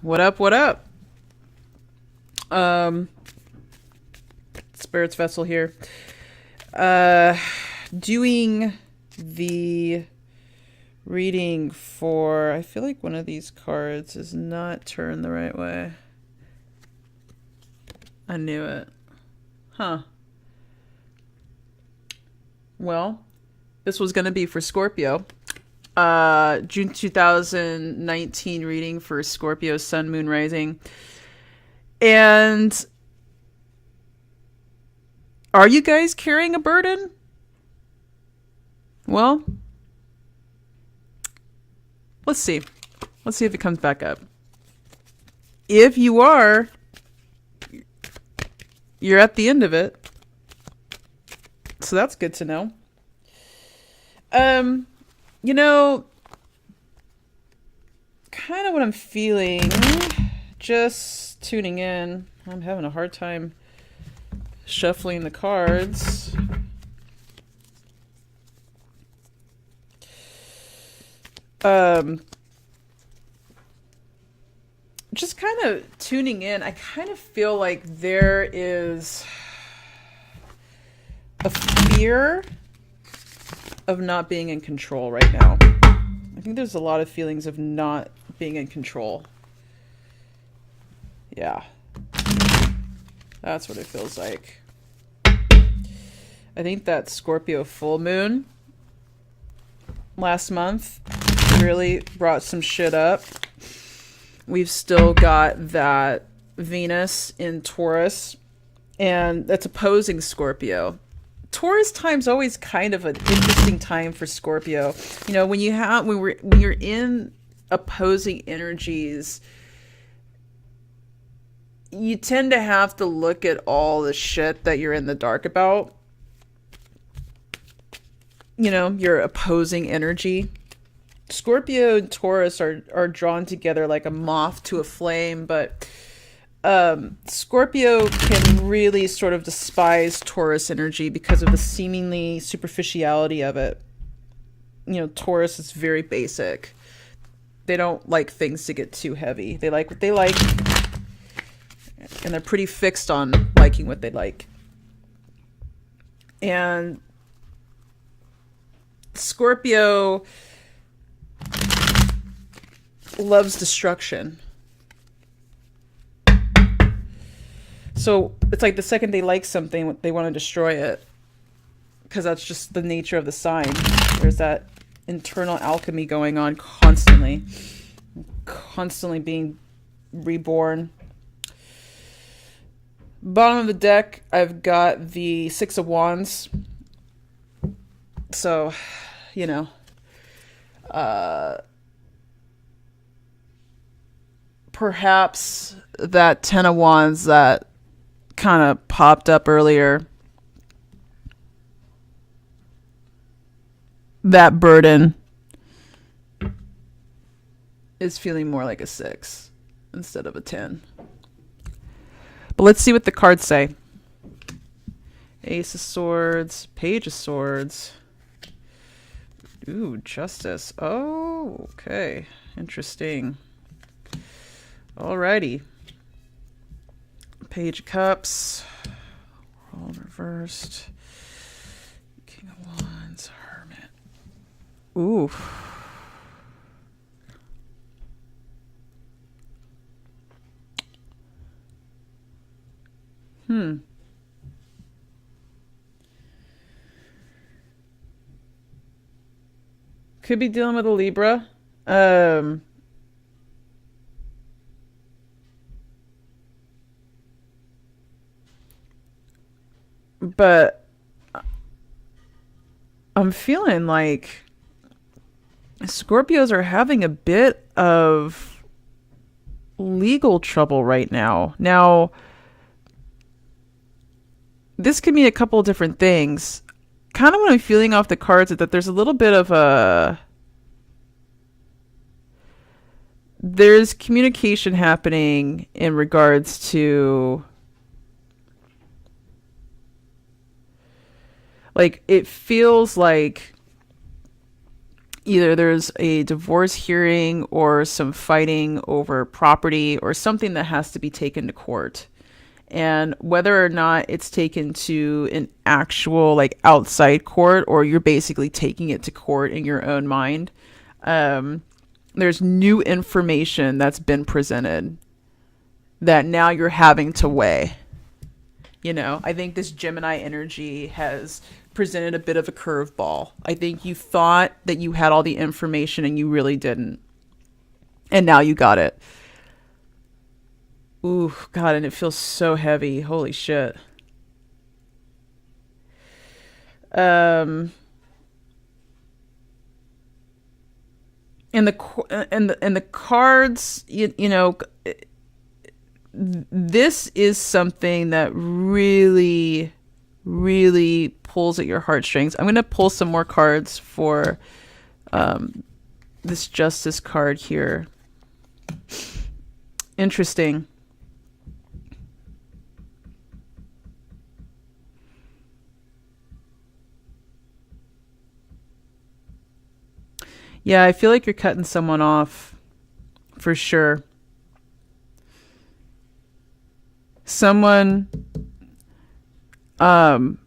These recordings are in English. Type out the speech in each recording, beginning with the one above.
What up? What up? Um, spiritsvessel here. Uh, doing the reading for. I feel like one of these cards is not turned the right way. I knew it. Huh. Well, this was going to be for Scorpio. June 2019 reading for Scorpio Sun, Moon, Rising. And are you guys carrying a burden? Well, let's see. Let's see if it comes back up. If you are, you're at the end of it. So that's good to know. You know, kind of what I'm feeling, just tuning in. I'm having a hard time shuffling the cards. Just kind of tuning in. I kind of feel like there is a fear of not being in control right now. I think there's a lot of feelings of not being in control. Yeah. That's what it feels like. I think that Scorpio full moon last month really brought some shit up. We've still got that Venus in Taurus, and that's opposing Scorpio. Taurus time's always kind of an interesting time for Scorpio. You know, when you're in opposing energies, you tend to have to look at all the shit that you're in the dark about. You know, your opposing energy. Scorpio and Taurus are drawn together like a moth to a flame, but Scorpio can really sort of despise Taurus energy because of the seemingly superficiality of it. You know, Taurus is very basic. They don't like things to get too heavy. They like what they like, and they're pretty fixed on liking what they like. And Scorpio loves destruction. So it's like the second they like something, they want to destroy it. Because that's just the nature of the sign. There's that internal alchemy going on constantly. Constantly being reborn. Bottom of the deck, I've got the Six of Wands. So, you know. Perhaps that Ten of Wands that kind of popped up earlier, that burden is feeling more like a 6 instead of a 10. But let's see what the cards say. Ace of Swords, Page of Swords. Ooh, Justice. Oh, okay. Interesting. Alrighty. Page of Cups. All reversed. King of Wands. Hermit. Ooh. Could be dealing with a Libra. But I'm feeling like Scorpios are having a bit of legal trouble right now. Now, this could mean a couple of different things. Kind of what I'm feeling off the cards is that there's a little bit of there's communication happening in regards to, like, it feels like Either there's a divorce hearing or some fighting over property or something that has to be taken to court. And whether or not it's taken to an actual like outside court, or you're basically taking it to court in your own mind, there's new information that's been presented that now you're having to weigh. I think this Gemini energy has presented a bit of a curveball. I think you thought that you had all the information and you really didn't. And now you got it. Ooh, God, and it feels so heavy. Holy shit. And the cards, this is something that really, really pulls at your heartstrings. I'm going to pull some more cards for this Justice card here. Interesting. Yeah, I feel like you're cutting someone off for sure. Someone, the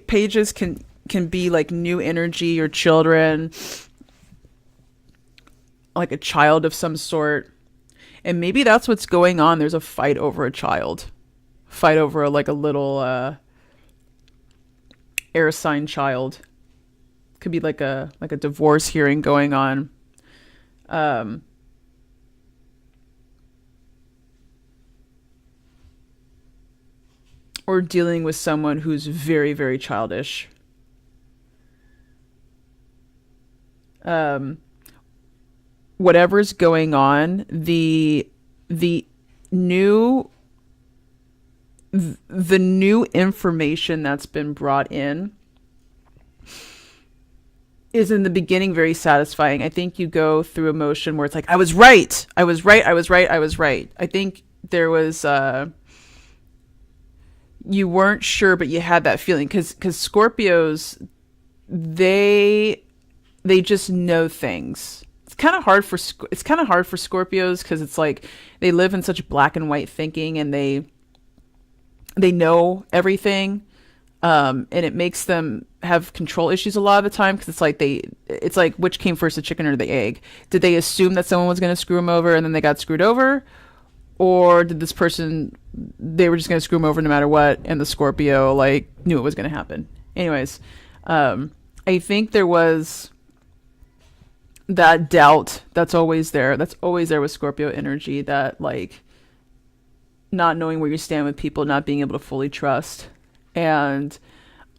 pages can be like new energy or children, like a child of some sort. And maybe that's what's going on. There's a fight over a child, fight over like a little air sign child. Could be like a divorce hearing going on. Or dealing with someone who's very, very childish. Whatever's going on, the new information that's been brought in is in the beginning very satisfying. I think you go through emotion where it's like, I was right. I think there was you weren't sure, but you had that feeling because Scorpios, they just know things. It's kind of hard for Scorpios because it's like they live in such black and white thinking, and they know everything, and it makes them have control issues a lot of the time because it's like which came first, the chicken or the egg? Did they assume that someone was going to screw them over and then they got screwed over? Or did this person, they were just going to screw him over no matter what, and the Scorpio knew it was going to happen? Anyways, I think there was that doubt that's always there. That's always there with Scorpio energy, that not knowing where you stand with people, not being able to fully trust. And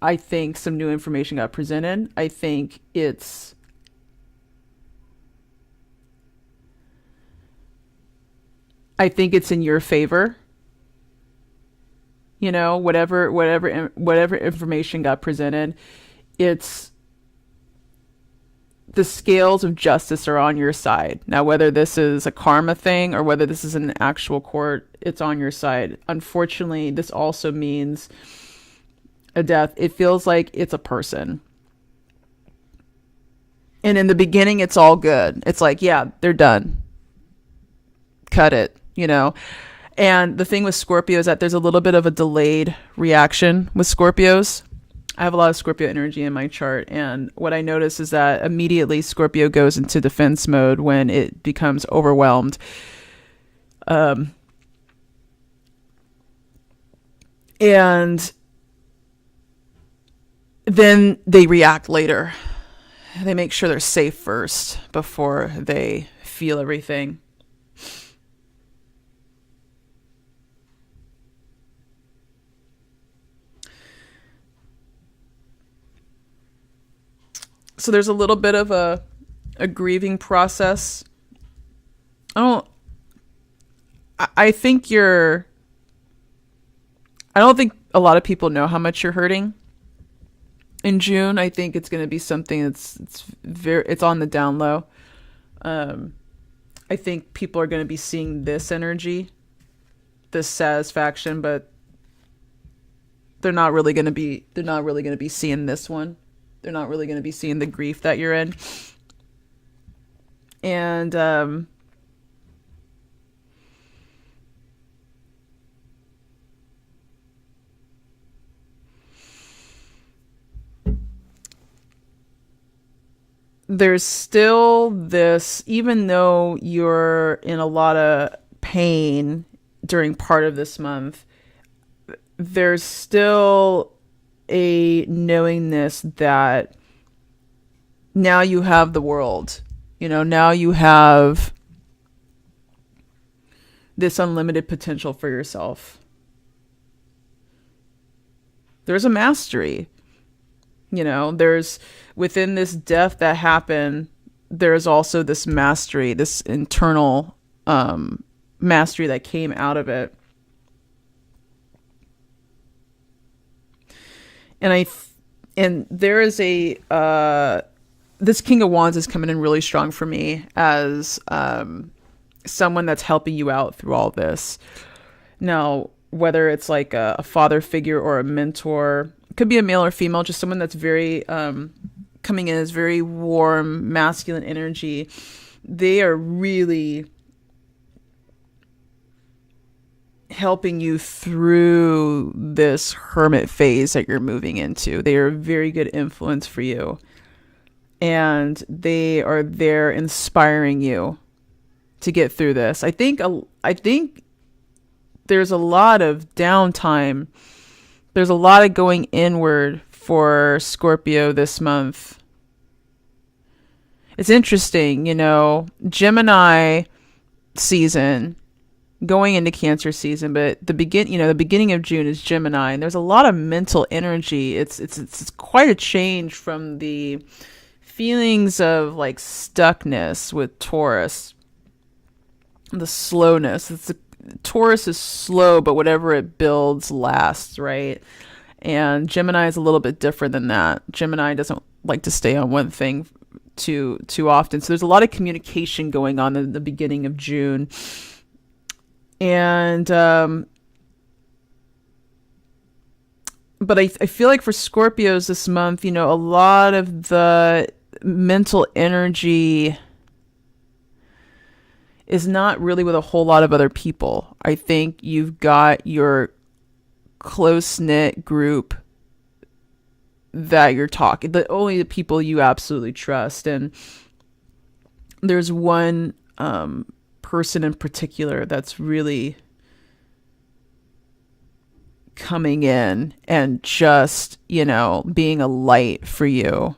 I think some new information got presented. I think it's in your favor. Whatever information got presented, it's the scales of justice are on your side. Now, whether this is a karma thing or whether this is an actual court, it's on your side. Unfortunately, this also means a death. It feels like it's a person. And in the beginning, it's all good. It's like, yeah, they're done. Cut it. And the thing with Scorpio is that there's a little bit of a delayed reaction with Scorpios. I have a lot of Scorpio energy in my chart, and what I notice is that immediately Scorpio goes into defense mode when it becomes overwhelmed. And then they react later. They make sure they're safe first before they feel everything. So there's a little bit of a grieving process. I think I don't think a lot of people know how much you're hurting in June. I think it's going to be something it's on the down low. I think people are going to be seeing this energy, this satisfaction, but they're not really going to be seeing this one. They're not really going to be seeing the grief that you're in. And there's still this, even though you're in a lot of pain during part of this month, there's still a knowingness that now you have the world. You know, now you have this unlimited potential for yourself. There's a mastery. You know, there's within this death that happened, there's also this mastery, this internal mastery that came out of it. And there is a this King of Wands is coming in really strong for me as someone that's helping you out through all this. Now, whether it's like a father figure or a mentor, it could be a male or female, just someone that's very coming in as very warm, masculine energy. They are really helping you through this hermit phase that you're moving into. They are a very good influence for you. And they are there inspiring you to get through this. I think there's a lot of downtime. There's a lot of going inward for Scorpio this month. It's interesting, you know, Gemini season going into Cancer season, but the beginning of June is Gemini, and there's a lot of mental energy. It's quite a change from the feelings of like stuckness with Taurus, the slowness. Taurus is slow, but whatever it builds lasts, right? And Gemini is a little bit different than that. Gemini doesn't like to stay on one thing too often. So there's a lot of communication going on in the beginning of June. And but I feel like for Scorpios this month, you know, a lot of the mental energy is not really with a whole lot of other people. I think you've got your close-knit group that you're talking, only the people you absolutely trust. And there's one person in particular that's really coming in and just, you know, being a light for you.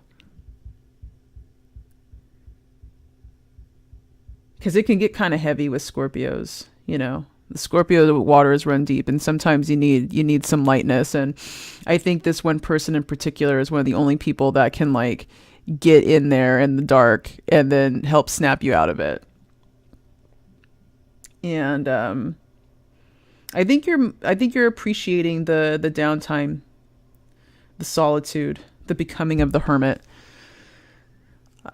Because it can get kind of heavy with Scorpios, you know. The Scorpio waters run deep, and sometimes you need some lightness. And I think this one person in particular is one of the only people that can like get in there in the dark and then help snap you out of it. And I think you're appreciating the downtime, the solitude, the becoming of the hermit.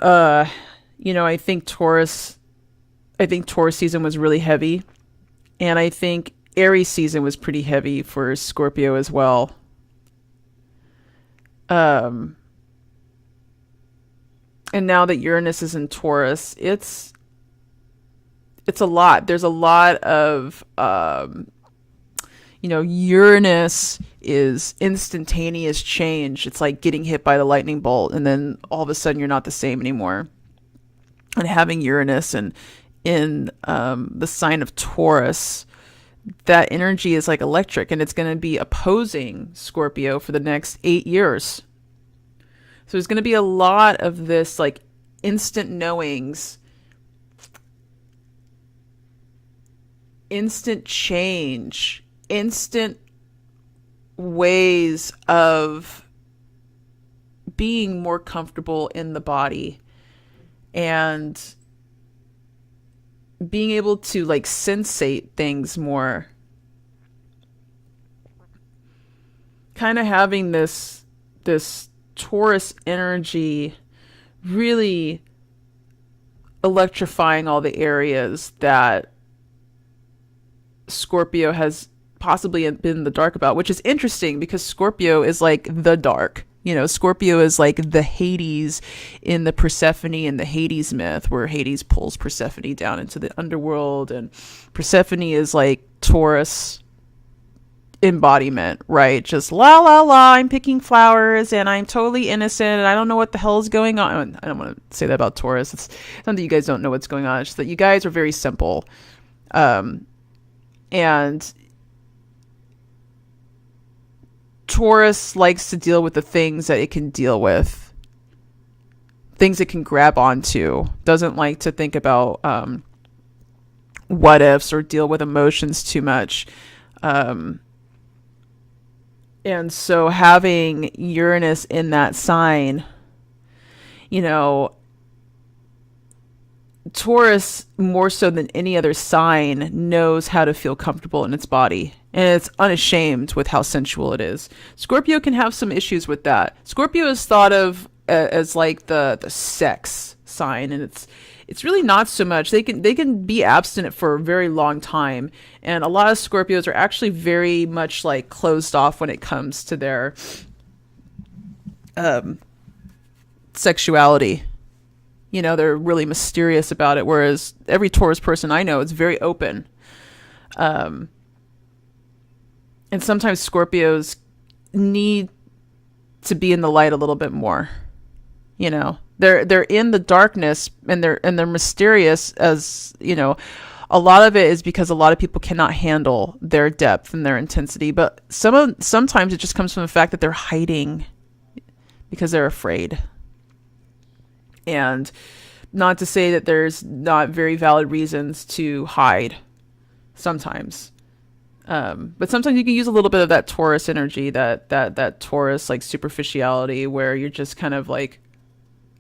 You know, I think Taurus season was really heavy, and I think Aries season was pretty heavy for Scorpio as well. And now that Uranus is in Taurus, it's a lot. There's a lot of, you know, Uranus is instantaneous change. It's like getting hit by the lightning bolt, and then all of a sudden you're not the same anymore. And having Uranus and in the sign of Taurus, that energy is like electric, and it's going to be opposing Scorpio for the next 8 years. So there's going to be a lot of this like instant knowings, instant change, instant ways of being more comfortable in the body and being able to like sensate things more. Kind of having this Taurus energy really electrifying all the areas that Scorpio has possibly been in the dark about, which is interesting because Scorpio is like the dark. You know, Scorpio is like the Hades in the Persephone and the Hades myth, where Hades pulls Persephone down into the underworld, and Persephone is like Taurus embodiment, right? Just la la la, I'm picking flowers and I'm totally innocent and I don't know what the hell is going on. I don't want to say that about Taurus. It's not that you guys don't know what's going on. It's just that you guys are very simple. And Taurus likes to deal with the things that it can deal with, things it can grab onto. Doesn't like to think about what ifs or deal with emotions too much. And so having Uranus in that sign, you know, Taurus, more so than any other sign, knows how to feel comfortable in its body. And it's unashamed with how sensual it is. Scorpio can have some issues with that. Scorpio is thought of as like the sex sign, and it's really not so much. They can be abstinent for a very long time, and a lot of Scorpios are actually very much like closed off when it comes to their sexuality. You know, they're really mysterious about it, whereas every Taurus person I know is very open. And sometimes Scorpios need to be in the light a little bit more. You know, they're in the darkness and they're mysterious, as you know. A lot of it is because a lot of people cannot handle their depth and their intensity, but sometimes it just comes from the fact that they're hiding because they're afraid. And not to say that there's not very valid reasons to hide sometimes. But sometimes you can use a little bit of that Taurus energy, that Taurus like superficiality, where you're just kind of like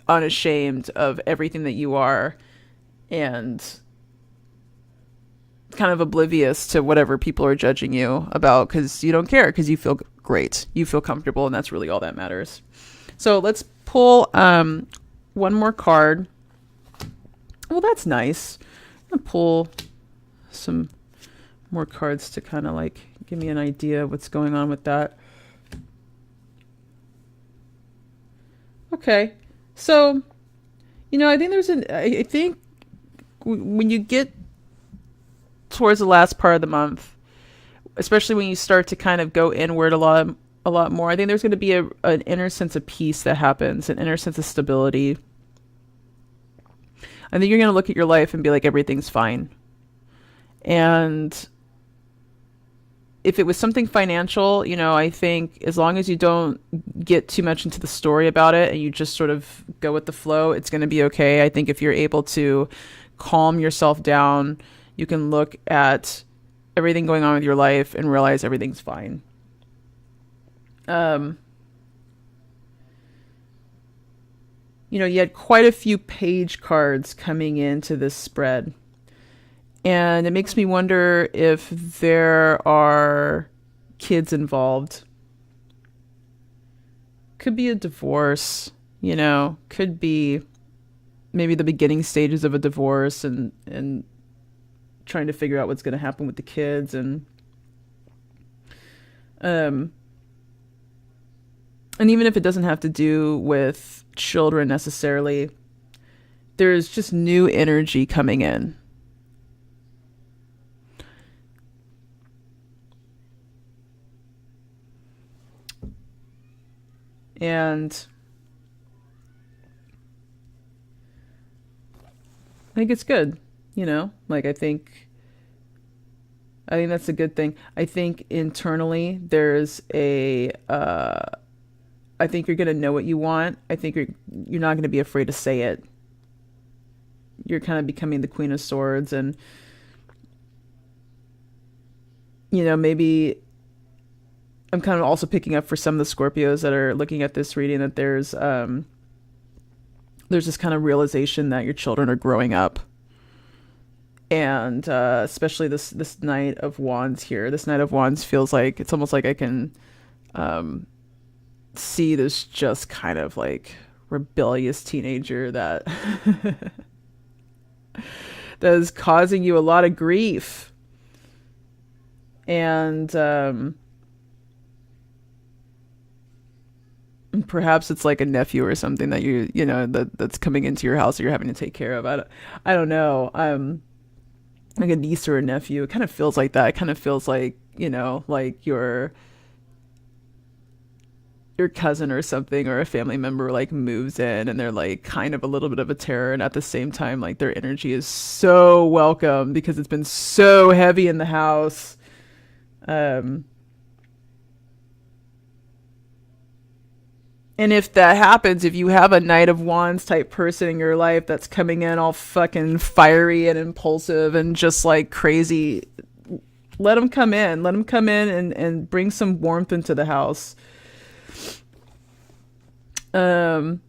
unashamed of everything that you are and kind of oblivious to whatever people are judging you about, because you don't care, because you feel great, you feel comfortable, and that's really all that matters. So let's pull one more card. Well, that's nice. I'm gonna pull some more cards to kind of like give me an idea of what's going on with that. Okay, so you know, I think when you get towards the last part of the month, especially when you start to kind of go inward a lot more, I think there's going to be an inner sense of peace that happens, an inner sense of stability. I think you're going to look at your life and be like, everything's fine. And if it was something financial, you know, I think as long as you don't get too much into the story about it and you just sort of go with the flow, it's going to be okay. I think if you're able to calm yourself down, you can look at everything going on with your life and realize everything's fine. You know, you had quite a few page cards coming into this spread. And it makes me wonder if there are kids involved. Could be a divorce, you know, could be maybe the beginning stages of a divorce and trying to figure out what's going to happen with the kids. And even if it doesn't have to do with children necessarily, there's just new energy coming in. And I think it's good, you know, like I think that's a good thing. I think internally there's I think you're going to know what you want. I think you're not going to be afraid to say it. You're kind of becoming the Queen of Swords, and you know, maybe I'm kind of also picking up for some of the Scorpios that are looking at this reading that there's this kind of realization that your children are growing up. And especially this Knight of Wands here. This Knight of Wands feels like it's almost like I can see this just kind of like rebellious teenager that that is causing you a lot of grief. And Perhaps it's like a nephew or something that that's coming into your house that you're having to take care of. I don't know. Like a niece or a nephew. It kind of feels like that. It kind of feels like, like your cousin or something, or a family member like moves in and they're like kind of a little bit of a terror, and at the same time like their energy is so welcome because it's been so heavy in the house. um and if that happens, if you have a Knight of Wands type person in your life that's coming in all fucking fiery and impulsive and just like crazy, let them come in. Let them come in and bring some warmth into the house. Um,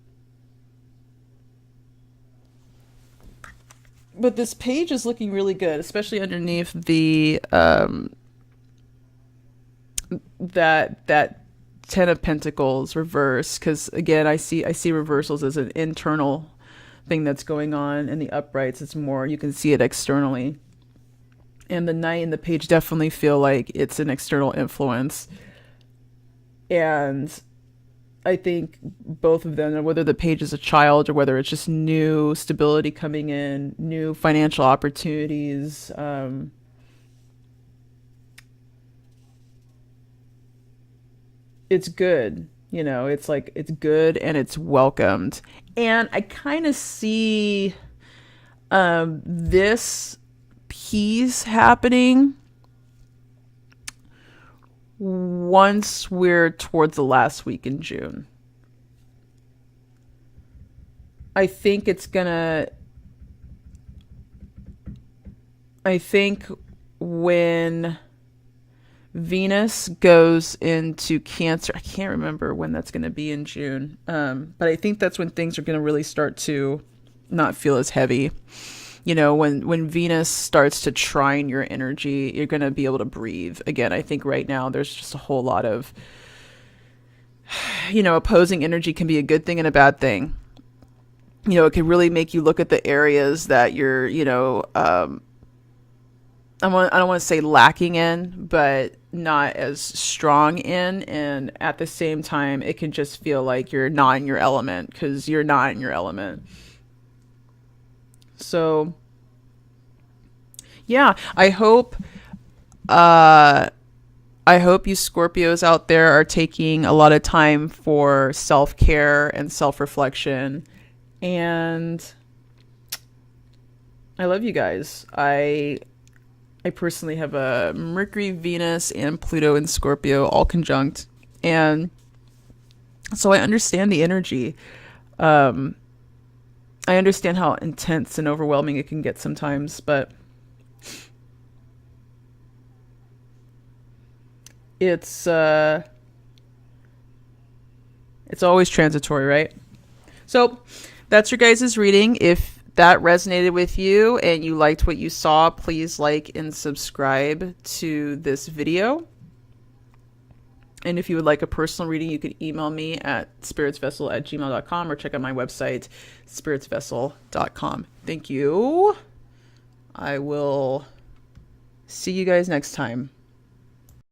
but this page is looking really good, especially underneath the that Ten of Pentacles reverse, because again, I see reversals as an internal thing that's going on, and the uprights, it's more you can see it externally. And the Knight and the Page definitely feel like it's an external influence, and I think both of them, whether the Page is a child or whether it's just new stability coming in, new financial opportunities, it's good. It's like it's good and it's welcomed. And I kind of see this piece happening once we're towards the last week in June. I think when Venus goes into Cancer, I can't remember when that's going to be in June, but I think that's when things are going to really start to not feel as heavy. When Venus starts to trine your energy, you're going to be able to breathe again. I think right now there's just a whole lot of, opposing energy can be a good thing and a bad thing. It can really make you look at the areas that you're, I don't want to say lacking in, but not as strong in. And at the same time, it can just feel like you're not in your element because you're not in your element. So, yeah, I hope you Scorpios out there are taking a lot of time for self-care and self-reflection. And I love you guys. I personally have a Mercury, Venus, and Pluto in Scorpio all conjunct. And so I understand the energy. I understand how intense and overwhelming it can get sometimes, but it's always transitory, right? So that's your guys' reading. If that resonated with you and you liked what you saw, please like and subscribe to this video. And if you would like a personal reading, you can email me at spiritsvessel@gmail.com or check out my website, spiritsvessel.com. Thank you. I will see you guys next time.